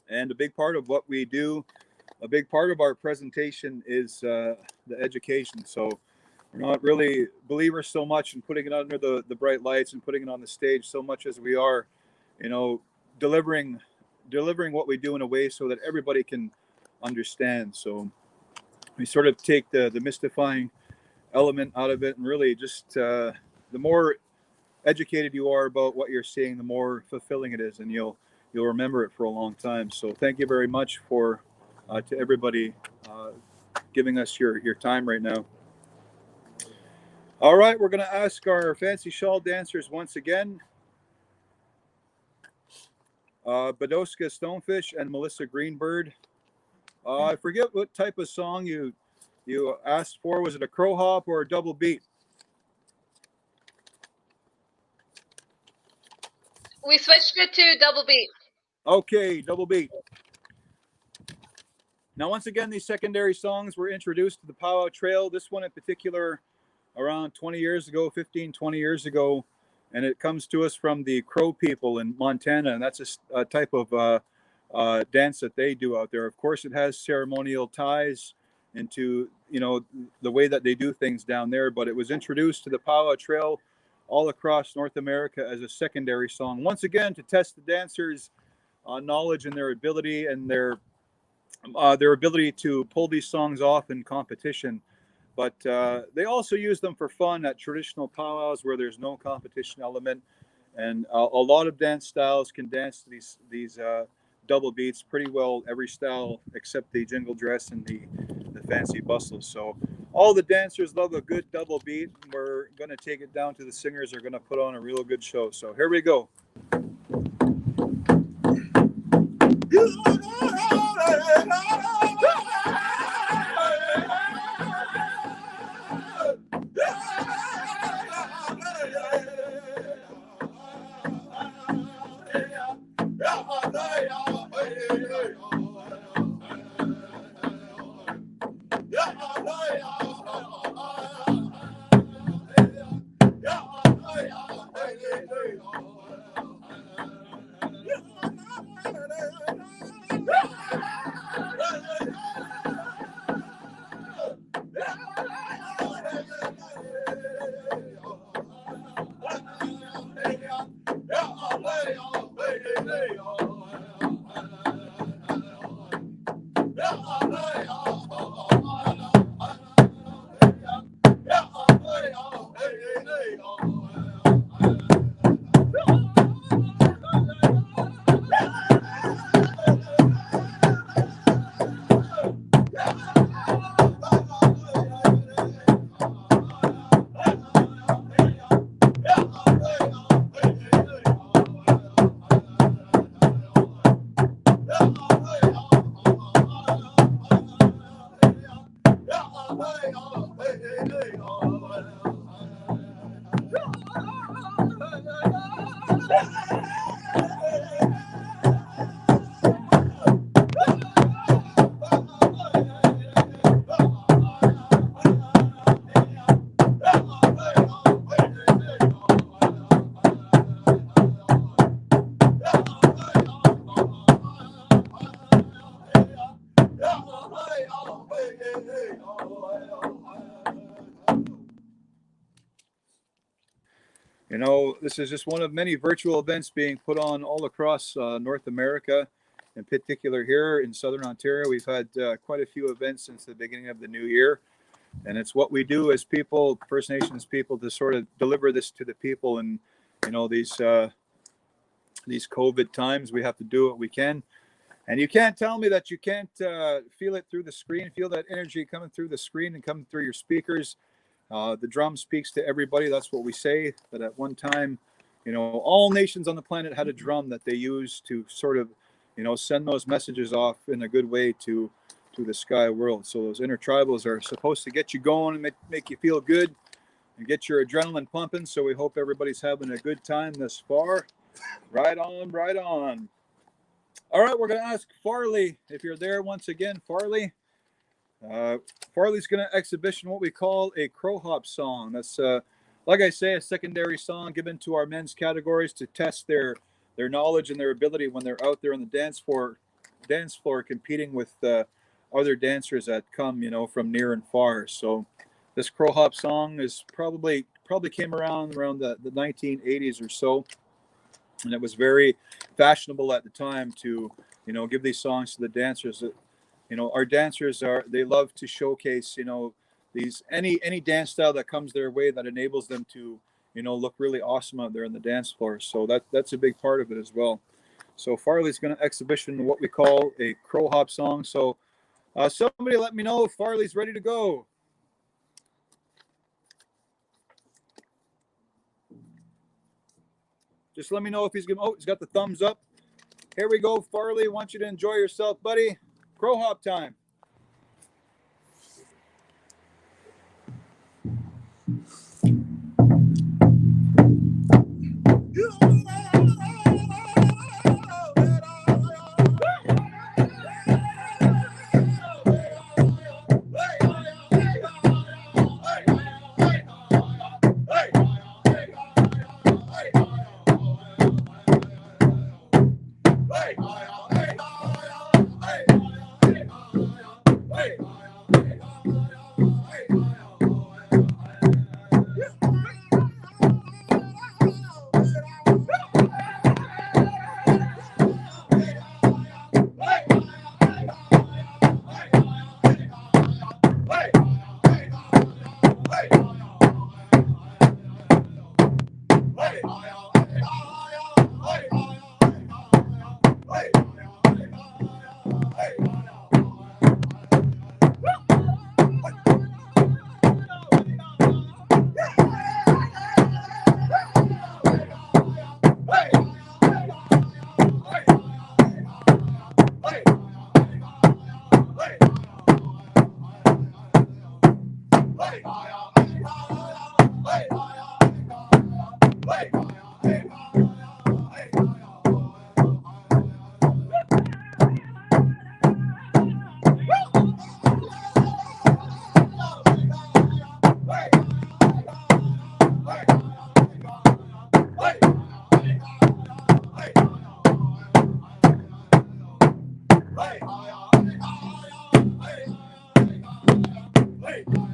And a big part of what we do, a big part of our presentation is the education. So we're not really believers so much in putting it under the bright lights and putting it on the stage so much as we are, you know, delivering delivering what we do in a way so that everybody can understand. So we sort of take the mystifying element out of it, and really just the more educated you are about what you're seeing, the more fulfilling it is, and you'll remember it for a long time. So thank you very much for to everybody giving us your time right now. All right, we're going to ask our fancy shawl dancers once again, Beedoskah Stonefish and Melissa Greenbird. I forget what type of song you asked for. Was it a crow hop or a double beat? We switched it to double beat. Okay, double beat. Now, once again, these secondary songs were introduced to the Powwow Trail. This one in particular, around 20 years ago, 15, 20 years ago. And it comes to us from the Crow people in Montana. And that's a type of dance that they do out there. Of course, it has ceremonial ties into, the way that they do things down there. But it was introduced to the Powwow Trail all across North America as a secondary song. Once again, to test the dancers' knowledge and their ability and their ability to pull these songs off in competition. But they also use them for fun at traditional powwows where there's no competition element. And a lot of dance styles can dance to these double beats pretty well, every style except the jingle dress and the fancy bustle. So all the dancers love a good double beat. We're going to take it down to the singers are going to put on a real good show. So here we go. This is just one of many virtual events being put on all across North America. In particular, here in Southern Ontario, we've had quite a few events since the beginning of the new year. And it's what we do as people, First Nations people, to sort of deliver this to the people. And, these COVID times, we have to do what we can. And you can't tell me that you can't feel it through the screen, feel that energy coming through the screen and coming through your speakers. The drum speaks to everybody. That's what we say. That at one time, all nations on the planet had a drum that they used to sort of, send those messages off in a good way to the sky world. So those intertribals are supposed to get you going and make you feel good and get your adrenaline pumping. So we hope everybody's having a good time thus far. Right on, right on. All right, we're going to ask Farley if you're there once again. Farley. Farley's going to exhibition what we call a crow hop song. That's, like I say, a secondary song given to our men's categories to test their knowledge and their ability when they're out there on the dance floor dance floor competing with other dancers that come, from near and far. So this crow hop song is probably came around the 1980s or so, and it was very fashionable at the time to give these songs to the dancers. Our dancers they love to showcase these any dance style that comes their way that enables them to look really awesome out there on the dance floor. So that's a big part of it as well. So Farley's going to exhibition what we call a crow hop song. So somebody let me know if Farley's ready to go. Just let me know if he's going. Oh, he's got the thumbs up. Here we go, Farley. I want you to enjoy yourself, buddy. Crow hop time. Hey!